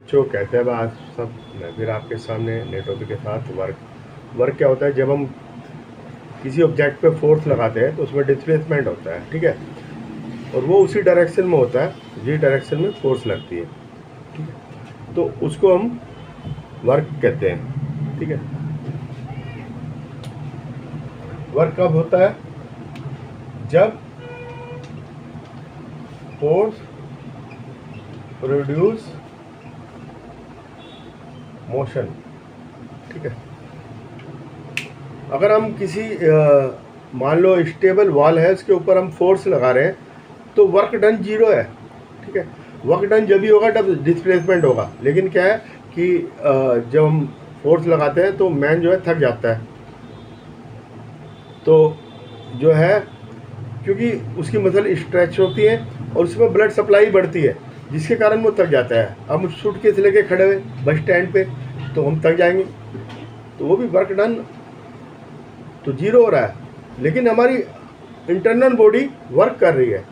जो कहते हैं आज सब, मैं फिर आपके सामने नए टॉपिक के साथ वर्क क्या होता है। जब हम किसी ऑब्जेक्ट पे फोर्स लगाते हैं तो उसमें डिस्प्लेसमेंट होता है, ठीक है, और वो उसी डायरेक्शन में होता है जिस डायरेक्शन में फोर्स लगती है, ठीक है। तो उसको हम वर्क कहते हैं, ठीक है। वर्क कब होता है? जब फोर्स प्रोड्यूस मोशन, ठीक है। अगर हम किसी मान लो स्टेबल वॉल है, उसके ऊपर हम फोर्स लगा रहे हैं तो वर्क डन जीरो है, ठीक है। वर्क डन जब भी होगा तब डिस्प्लेसमेंट होगा, लेकिन क्या है कि जब हम फोर्स लगाते हैं तो मैन जो है थक जाता है, तो जो है क्योंकि उसकी मसल स्ट्रेच होती है और उसमें ब्लड सप्लाई बढ़ती है, जिसके कारण वो थक जाता है। हम सूटकेस लेके खड़े हुए बस स्टैंड पे तो हम थक जाएंगे, तो वो भी वर्क डन तो जीरो हो रहा है, लेकिन हमारी इंटरनल बॉडी वर्क कर रही है,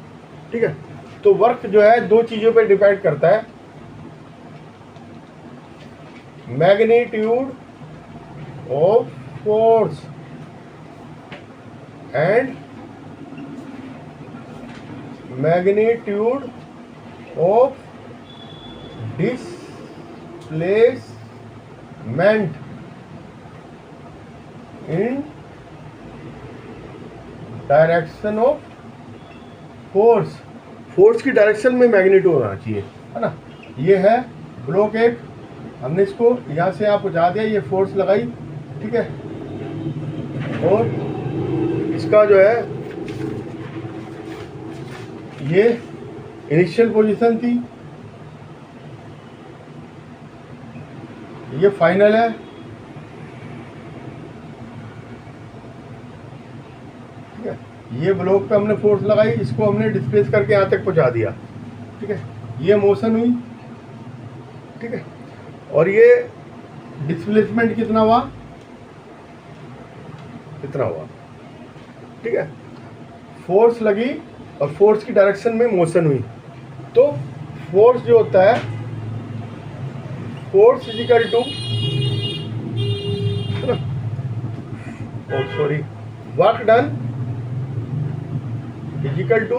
ठीक है। तो वर्क जो है दो चीज़ों पे डिपेंड करता है, magnitude of force and magnitude of displacement in direction of force की डायरेक्शन में मैग्नीट्यूड होना चाहिए, है ना। ये है ब्लॉक एक, हमने इसको यहाँ से यहाँ पहुँचा दिया, ये फोर्स लगाई, ठीक है। और इसका जो है ये इनिशियल पोजीशन थी, ये फाइनल है, ठीक है। ये ब्लॉक पे हमने फोर्स लगाई, इसको हमने डिस्प्लेस करके यहाँ तक पहुँचा दिया, ठीक है। ये मोशन हुई, ठीक है। और ये डिस्प्लेसमेंट कितना हुआ, इतना हुआ, ठीक है। फोर्स लगी और फोर्स की डायरेक्शन में मोशन हुई, तो फोर्स जो होता है, force equal to, sorry, work done equal to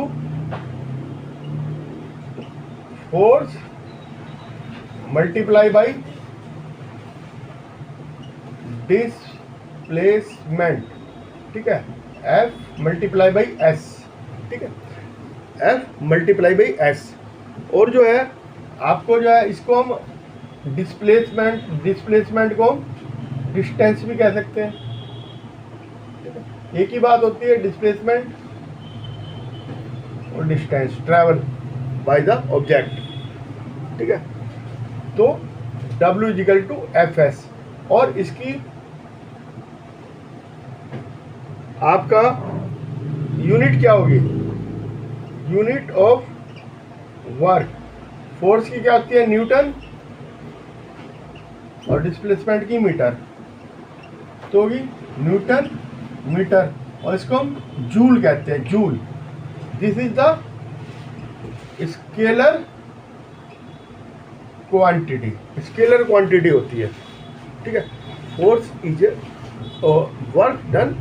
force multiply by displacement, ठीक है। F मल्टीप्लाई बाई एस, ठीक है, F मल्टीप्लाई बाई एस। और जो है आपको जो है इसको हम डिस्प्लेसमेंट को हम डिस्टेंस भी कह सकते हैं, ठीक है। एक ही बात होती है डिस्प्लेसमेंट और distance, travel by the object, ठीक है। तो W is equal to F S, और इसकी आपका यूनिट क्या होगी, यूनिट ऑफ वर्क। फोर्स की क्या होती है, न्यूटन, और डिस्प्लेसमेंट की मीटर, तो होगी न्यूटन मीटर, और इसको हम जूल कहते हैं, joule. This is the scalar quantity, scalar quantity होती है, ठीक है। Force is work done,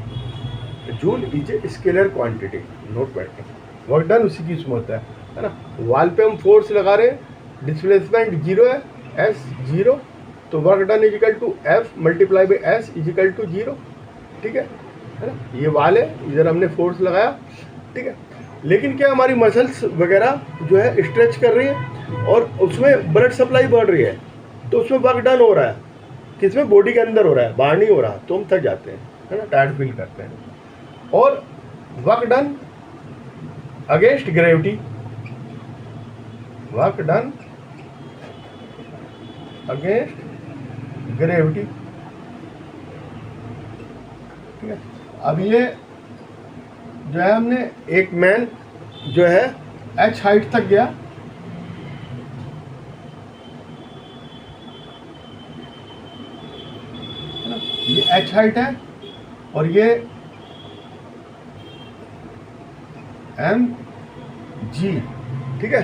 joule is a scalar quantity, note बैठे, वर्क डन उसी की उसमें होता है ना। वॉल पे हम फोर्स लगा रहे हैं, डिस्प्लेसमेंट जीरो है, एस जीरो, तो work done equal to F multiply by S equal to zero, ठीक है ना। ये वाल है, इधर हमने फोर्स लगाया, ठीक है। लेकिन क्या हमारी मसल्स वगैरह जो है स्ट्रेच कर रही है और उसमें ब्लड सप्लाई बढ़ रही है, तो उसमें वर्क डन हो रहा है, किसमें, बॉडी के अंदर हो रहा है, बाहर नहीं हो रहा, तो हम थक जाते हैं, है ना, टायर्ड फील करते हैं। और work done against gravity, work done against gravity, ठीक है। अब ये जो है हमने एक मैन जो है h हाइट तक गया, ये h हाइट है और ये mg, ठीक है,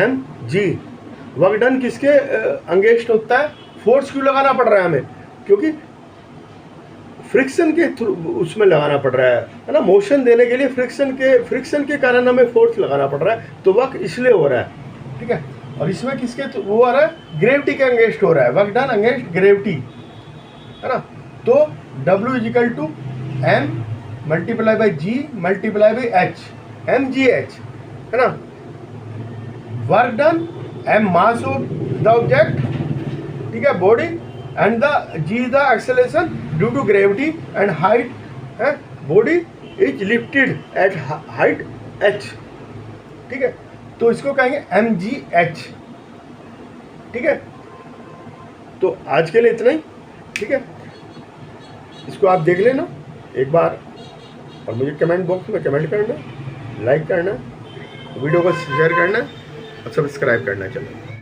mg, वर्क डन किसके अंगेंस्ट होता है, फोर्स क्यों लगाना पड़ रहा है हमें, क्योंकि फ्रिक्शन के थ्रू उसमें लगाना पड़ रहा है ना, मोशन देने के लिए फ्रिक्शन के कारण हमें फोर्स लगाना पड़ रहा है, तो वर्क इसलिए हो रहा है, ठीक है। और इसमें किसके वो आ रहा है, ग्रेविटी के अंगेंस्ट हो रहा है, वर्क डन अंगेंस्ट ग्रेविटी, है ना। तो W is equal to M multiply by G multiply by H, mgh, है ना। Work done, M mass of the object, ठीक है, body, and the G the acceleration due to gravity and height, है, body is lifted at height h, ठीक है। तो इसको कहेंगे mgh, ठीक है। तो आज के लिए इतना ही, ठीक है। इसको आप देख लेना एक बार और मुझे कमेंट बॉक्स में कमेंट करना, लाइक करना, वीडियो को शेयर करना और सब्सक्राइब करना। चलो।